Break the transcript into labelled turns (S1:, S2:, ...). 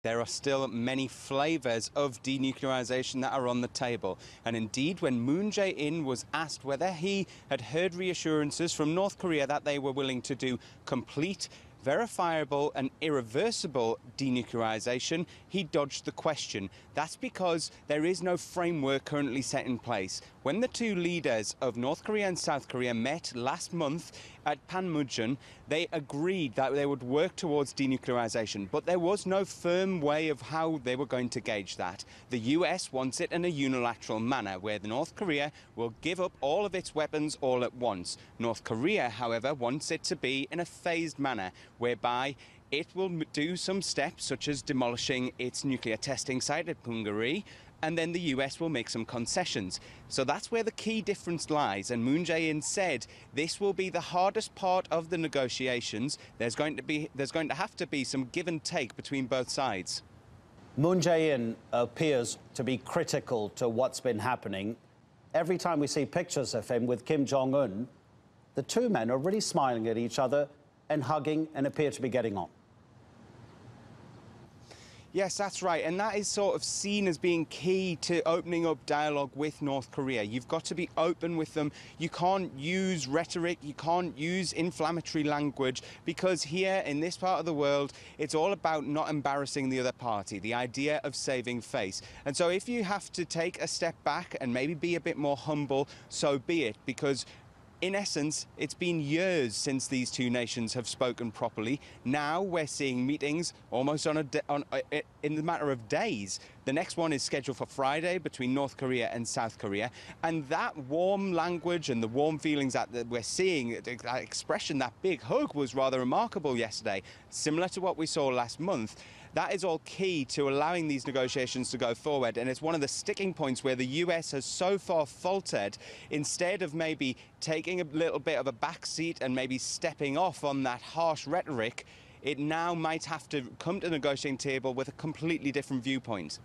S1: There are still many flavors of denuclearization that are on the table. And indeed, when Moon Jae-in was asked whether he had heard reassurances from North Korea that they were willing to do complete, verifiable and irreversible denuclearization, he dodged the question. That's because there is no framework currently set in place. When the two leaders of North Korea and South Korea met last month at Panmunjom, they agreed that they would work towards denuclearization, but there was no firm way of how they were going to gauge that. The US wants it in a unilateral manner, where North Korea will give up all of its weapons all at once. North Korea, however, wants it to be in a phased manner, whereby it will do some steps such as demolishing its nuclear testing site at Punggye-ri, and then the US will make some concessions. So that's where the key difference lies, and Moon Jae-in said this will be the hardest part of the negotiations. There's going to have to be some give and take between both sides.
S2: Moon Jae-in appears to be critical to what's been happening. Every time we see pictures of him with Kim Jong-un, the two men are really smiling at each other and hugging and appear to be getting on.
S1: Yes, that's right. And that is sort of seen as being key to opening up dialogue with North Korea. You've got to be open with them. You can't use rhetoric. You can't use inflammatory language, because here in this part of the world, it's all about not embarrassing the other party, the idea of saving face. And so if you have to take a step back and maybe be a bit more humble, so be it, because in essence, it's been years since these two nations have spoken properly. Now we're seeing meetings almost in the matter of days. The next one is scheduled for Friday between North Korea and South Korea. And that warm language and the warm feelings that we're seeing, that expression, that big hug, was rather remarkable yesterday, similar to what we saw last month. That is all key to allowing these negotiations to go forward, and it's one of the sticking points where the US has so far faltered. Instead of maybe taking a little bit of a backseat and maybe stepping off on that harsh rhetoric, it now might have to come to the negotiating table with a completely different viewpoint.